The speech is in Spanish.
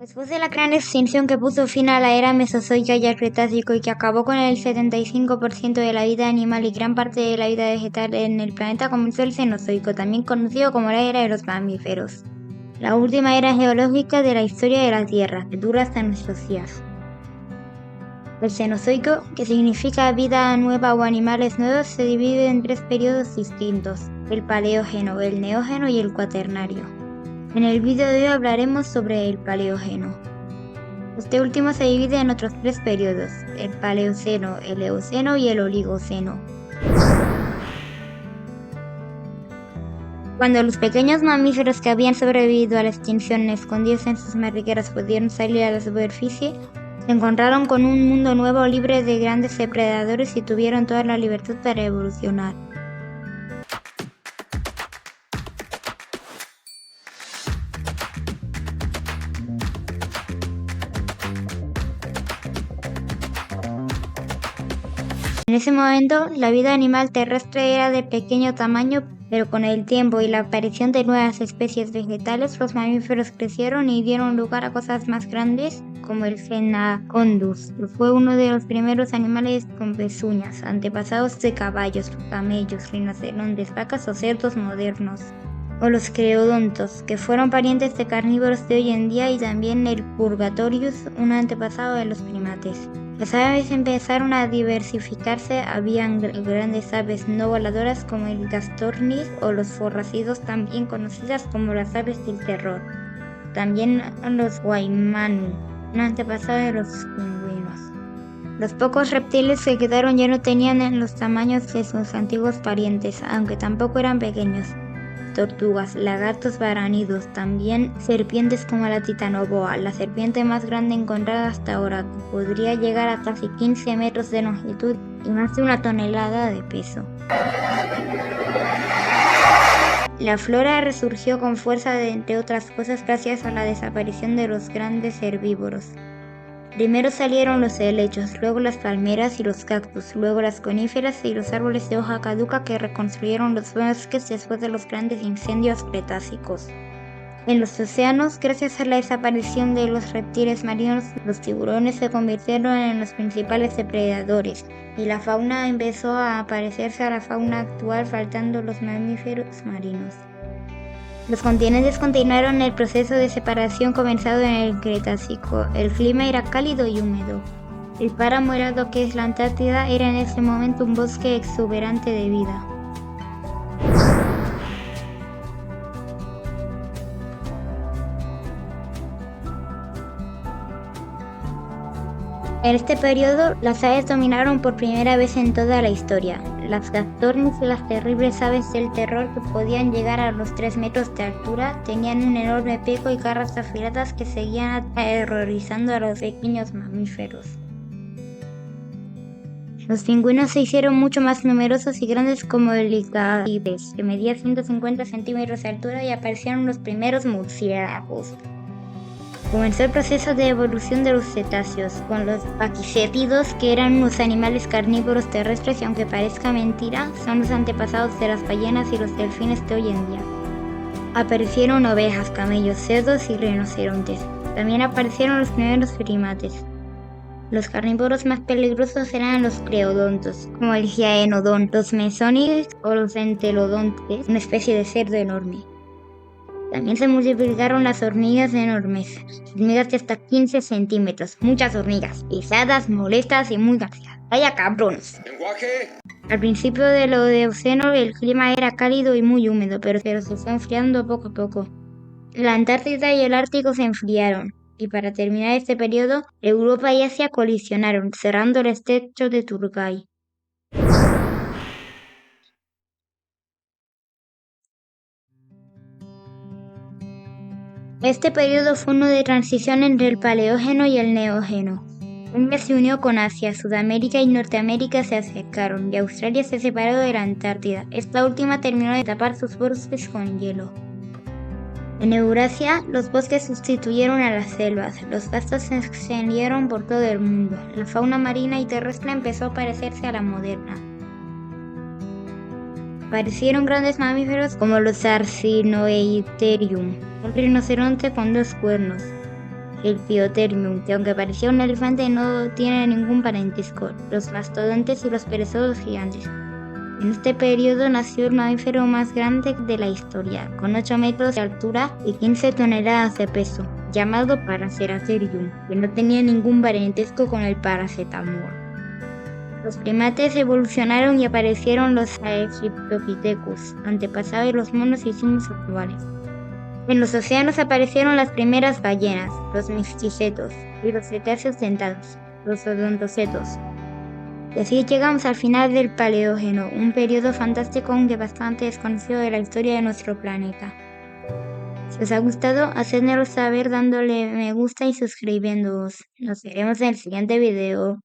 Después de la gran extinción que puso fin a la era Mesozoica y el Cretácico y que acabó con el 75% de la vida animal y gran parte de la vida vegetal en el planeta, comenzó el Cenozoico, también conocido como la era de los mamíferos. La última era geológica de la historia de la Tierra, que dura hasta nuestros días. El Cenozoico, que significa vida nueva o animales nuevos, se divide en 3 periodos distintos: el Paleógeno, el Neógeno y el Cuaternario. En el vídeo de hoy hablaremos sobre el Paleógeno. Este último se divide en otros 3 periodos: el Paleoceno, el Eoceno y el Oligoceno. Cuando los pequeños mamíferos que habían sobrevivido a la extinción escondidos en sus madrigueras pudieron salir a la superficie, se encontraron con un mundo nuevo libre de grandes depredadores y tuvieron toda la libertad para evolucionar. En ese momento, la vida animal terrestre era de pequeño tamaño, pero con el tiempo y la aparición de nuevas especies vegetales, los mamíferos crecieron y dieron lugar a cosas más grandes, como el Cenacondus, que fue uno de los primeros animales con pezuñas, antepasados de caballos, camellos, rinocerontes, vacas o cerdos modernos. O los Creodontos, que fueron parientes de carnívoros de hoy en día, y también el Purgatorius, un antepasado de los primates. Las aves empezaron a diversificarse, habían grandes aves no voladoras como el Gastornis o los forracidos, también conocidas como las aves del terror. También los Guaymanu, un antepasado de los pingüinos. Los pocos reptiles que quedaron ya no tenían los tamaños de sus antiguos parientes, aunque tampoco eran pequeños. Tortugas, lagartos varánidos, también serpientes como la titanoboa, la serpiente más grande encontrada hasta ahora, que podría llegar a casi 15 metros de longitud y más de 1 tonelada de peso. La flora resurgió con fuerza, entre otras cosas, gracias a la desaparición de los grandes herbívoros. Primero salieron los helechos, luego las palmeras y los cactus, luego las coníferas y los árboles de hoja caduca que reconstruyeron los bosques después de los grandes incendios cretácicos. En los océanos, gracias a la desaparición de los reptiles marinos, los tiburones se convirtieron en los principales depredadores, y la fauna empezó a parecerse a la fauna actual, faltando los mamíferos marinos. Los continentes continuaron el proceso de separación comenzado en el Cretácico. El clima era cálido y húmedo. El páramo helado que es la Antártida era en ese momento un bosque exuberante de vida. En este periodo, las aves dominaron por primera vez en toda la historia. Las Gastornis, las terribles aves del terror que podían llegar a los 3 metros de altura, tenían un enorme pico y garras afiladas que seguían aterrorizando a los pequeños mamíferos. Los pingüinos se hicieron mucho más numerosos y grandes, como el Licarides, que medía 150 centímetros de altura, y aparecieron los primeros murciélagos. Comenzó el proceso de evolución de los cetáceos, con los paquicétidos, que eran unos animales carnívoros terrestres y, aunque parezca mentira, son los antepasados de las ballenas y los delfines de hoy en día. Aparecieron ovejas, camellos, cerdos y rinocerontes. También aparecieron los primeros primates. Los carnívoros más peligrosos eran los creodontos, como el Gyaenodon, los mesónides o los entelodontes, una especie de cerdo enorme. También se multiplicaron las hormigas enormes, hormigas de hasta 15 centímetros, muchas hormigas, pesadas, molestas y muy graciosas. ¡Vaya cabrones! ¡Lenguaje! Al principio de lo de Eoceno el clima era cálido y muy húmedo, pero se fue enfriando poco a poco. La Antártida y el Ártico se enfriaron, y para terminar este periodo, Europa y Asia colisionaron, cerrando el estrecho de Turgai. Este periodo fue uno de transición entre el Paleógeno y el Neógeno. India se unió con Asia, Sudamérica y Norteamérica se acercaron, y Australia se separó de la Antártida. Esta última terminó de tapar sus bosques con hielo. En Eurasia, los bosques sustituyeron a las selvas, los pastos se extendieron por todo el mundo, la fauna marina y terrestre empezó a parecerse a la moderna. Aparecieron grandes mamíferos como los Arsinoitherium, un rinoceronte con 2 cuernos, el Phytotherium, que aunque parecía un elefante no tiene ningún parentesco, los mastodontes y los perezosos gigantes. En este periodo nació el mamífero más grande de la historia, con 8 metros de altura y 15 toneladas de peso, llamado Paraceratherium, que no tenía ningún parentesco con el paracetamol. Los primates evolucionaron y aparecieron los Sahelanthropithecus, antepasados de los monos y simios actuales. En los océanos aparecieron las primeras ballenas, los misticetos, y los cetáceos dentados, los odontocetos. Y así llegamos al final del Paleógeno, un periodo fantástico aunque bastante desconocido de la historia de nuestro planeta. Si os ha gustado, hacedmelo saber dándole me gusta y suscribiéndoos. Nos veremos en el siguiente video.